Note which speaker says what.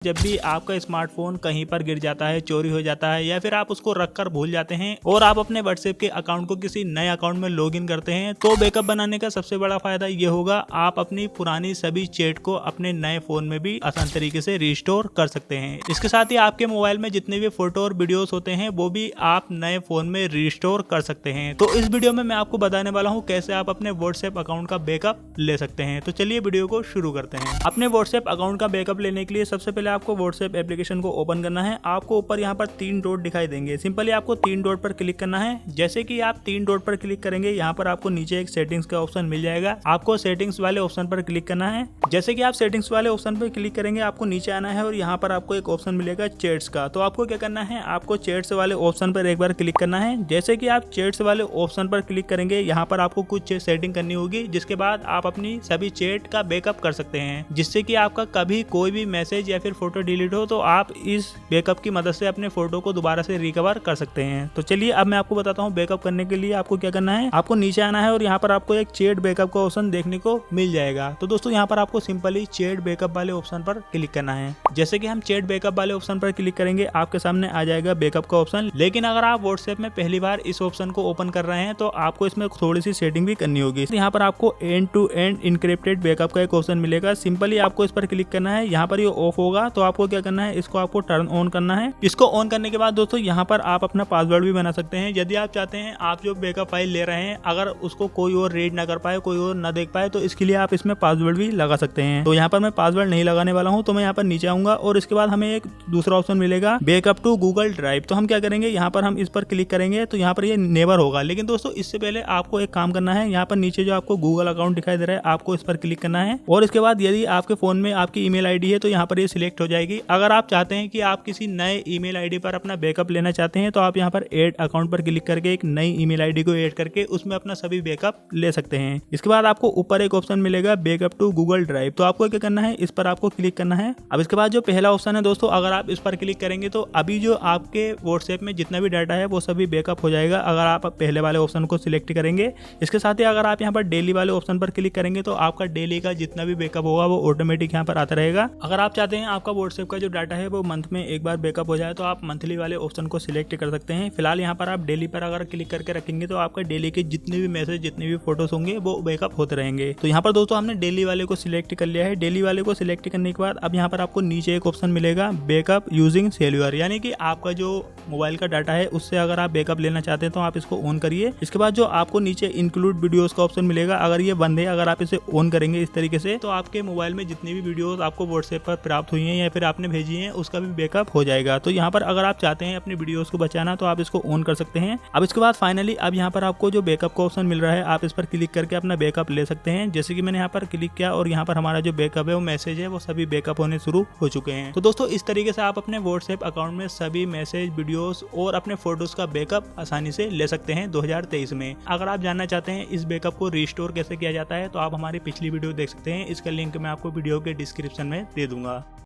Speaker 1: जब भी आपका स्मार्टफोन कहीं पर गिर जाता है, चोरी हो जाता है या फिर आप उसको रखकर भूल जाते हैं और आप अपने व्हाट्सएप के अकाउंट को किसी नए अकाउंट में लॉगिन करते हैं, तो बैकअप बनाने का सबसे बड़ा फायदा ये होगा, आप अपनी पुरानी सभी चैट को अपने नए फोन में भी आसान तरीके से रिस्टोर कर सकते हैं। इसके साथ ही आपके मोबाइल में जितने भी फोटो और वीडियोस होते हैं वो भी आप नए फोन में रिस्टोर कर सकते हैं। तो इस वीडियो में मैं आपको बताने वाला हूँ कैसे आप अपने व्हाट्सएप अकाउंट का बैकअप ले सकते हैं। तो चलिए वीडियो को शुरू करते हैं। अपने व्हाट्सएप अकाउंट का बैकअप लेने के लिए सबसे पहले आपको व्हाट्सएप एप्लीकेशन को ओपन करना है। आपको ऊपर यहाँ पर 3 डॉट दिखाई देंगे, सिंपली आपको 3 डॉट पर क्लिक करना है। जैसे कि आप 3 डॉट पर क्लिक करेंगे, यहाँ पर आपको नीचे एक सेटिंग्स का ऑप्शन मिल जाएगा। आपको सेटिंग्स वाले ऑप्शन पर क्लिक करना है। जैसे कि आप सेटिंग्स वाले ऑप्शन पर क्लिक करेंगे, आपको नीचे आना है और यहाँ पर आपको एक ऑप्शन मिलेगा चैट्स का। तो आपको क्या करना है, आपको चैट्स वाले ऑप्शन पर एक बार क्लिक करना है। जैसे कि आप चैट्स वाले ऑप्शन पर क्लिक करेंगे, यहाँ पर आपको कुछ सेटिंग करनी होगी, जिसके बाद आप अपनी सभी चैट का बैकअप कर सकते हैं, जिससे कि आपका कभी कोई भी मैसेज या फिर फोटो डिलीट हो तो आप इस बैकअप की मदद से अपने फोटो को दोबारा से रिकवर कर सकते हैं। तो चलिए अब मैं आपको बताता हूँ बैकअप करने के लिए आपको क्या करना है। आपको नीचे आना है और यहाँ पर आपको एक चैट बैकअप का ऑप्शन देखने को मिल जाएगा। तो दोस्तों यहाँ पर आपको सिंपली चैट बैकअप वाले ऑप्शन पर क्लिक करना है। जैसे कि हम चैट बैकअप वाले ऑप्शन पर क्लिक करेंगे, आपके सामने आ जाएगा बैकअप का ऑप्शन। लेकिन अगर आप व्हाट्सएप में पहली बार इस ऑप्शन को ओपन कर रहे हैं तो आपको इसमें थोड़ी सी सेटिंग भी करनी होगी। यहाँ पर आपको end to end encrypted backup का एक ऑप्शन मिलेगा, सिंपली आपको इस पर क्लिक करना है। यहाँ पर ये ऑफ होगा तो आपको क्या करना है, इसको आपको टर्न ऑन करना है। इसको ऑन करने के बाद दोस्तों यहाँ पर आप अपना पासवर्ड भी बना सकते हैं। यदि आप चाहते हैं आप जो बैकअप फाइल ले रहे हैं अगर उसको कोई और रीड ना कर पाए, कोई और ना देख पाए, तो इसके लिए आप इसमें पासवर्ड भी लगा सकते हैं। तो यहाँ पर मैं पासवर्ड नहीं लगाने वाला हूँ, तो मैं यहाँ पर नीचे आऊंगा और इसके बाद हमें एक दूसरा ऑप्शन मिलेगा बैकअप टू गूगल ड्राइव। तो हम क्या करेंगे, यहाँ पर हम इस पर क्लिक करेंगे तो यहाँ पर ये नेवर होगा। लेकिन दोस्तों इससे पहले आपको एक काम करना है, यहाँ पर नीचे जो आपको गूगल अकाउंट दिखाई दे रहा है आपको इस पर क्लिक करना है और इसके बाद यदि आपके फोन में आपकी ईमेल आईडी है तो यहाँ पर ये सिलेक्ट हो जाएगी। अगर आप चाहते हैं कि आप किसी नए ईमेल आईडी पर अपना बैकअप लेना चाहते हैं तो आप यहाँ पर ऐड अकाउंट पर क्लिक करके एक नई ईमेल आईडी को ऐड करके उसमें अपना सभी बैकअप ले सकते हैं। इसके बाद आपको ऊपर एक ऑप्शन मिलेगा बैकअप टू गूगल ड्राइव। तो आपको क्या करना है, इस पर आपको क्लिक करना है। अब इसके बाद जो पहला ऑप्शन है दोस्तों, अगर आप इस पर क्लिक करेंगे तो अभी जो आपके व्हाट्सएप में जितना भी डाटा है वो सभी बैकअप हो जाएगा, अगर आप पहले वाले ऑप्शन को सिलेक्ट करेंगे। इसके साथ ही अगर आप यहाँ पर डेली वाले ऑप्शन पर क्लिक करेंगे तो आपका डेली का जितना भी बैकअप होगा वो ऑटोमेटिक यहाँ पर आता रहेगा। अगर आप चाहते हैं आपका व्हाट्सएप का जो डाटा है वो मंथ में एक बार बैकअप हो जाए तो आप मंथली वाले ऑप्शन को सिलेक्ट कर सकते हैं। फिलहाल यहाँ पर आप डेली पर अगर क्लिक करके रखेंगे तो आपका डेली के जितने भी मैसेज, जितने भी फोटोज होंगे वो बैकअप होते रहेंगे। तो यहाँ पर दोस्तों हमने डेली वाले को सिलेक्ट कर लिया है। डेली वाले को सिलेक्ट करने के बाद अब यहाँ पर आपको नीचे एक ऑप्शन मिलेगा बैकअप यूजिंग सेल्युलर, यानी कि आपका जो मोबाइल का डाटा है उससे अगर आप बैकअप लेना चाहते हैं तो आप इसको ऑन करिए। इसके बाद जो आपको नीचे इंक्लूड वीडियोस का ऑप्शन मिलेगा, अगर ये बंद है, अगर आप इसे ऑन करेंगे इस तरीके से तो आपके मोबाइल में जितनी भी वीडियोस आपको व्हाट्सएप पर प्राप्त हुई हैं या फिर आपने भेजी हैं उसका भी बैकअप हो जाएगा। तो यहाँ पर अगर आप चाहते हैं अपनी वीडियोस को बचाना तो आप इसको ऑन कर सकते हैं। अब इसके बाद फाइनली अब यहाँ पर आपको जो बैकअप का ऑप्शन मिल रहा है आप इस पर क्लिक करके अपना बैकअप ले सकते हैं। जैसे कि मैंने यहाँ पर क्लिक किया और यहाँ पर हमारा जो बैकअप है वो मैसेज है वो सभी बैकअप होने शुरू हो चुके हैं। तो दोस्तों इस तरीके से आप अपने व्हाट्सएप अकाउंट में सभी मैसेज, वीडियोस और अपने फोटोज का बैकअप आसानी से ले सकते हैं 2023 में। अगर आप जानना चाहते हैं इस बैकअप को रिस्टोर कैसे किया जाता है तो आप हमारी पिछली वीडियो देख सकते हैं, इसका लिंक मैं आपको वीडियो के डिस्क्रिप्शन में दे दूंगा।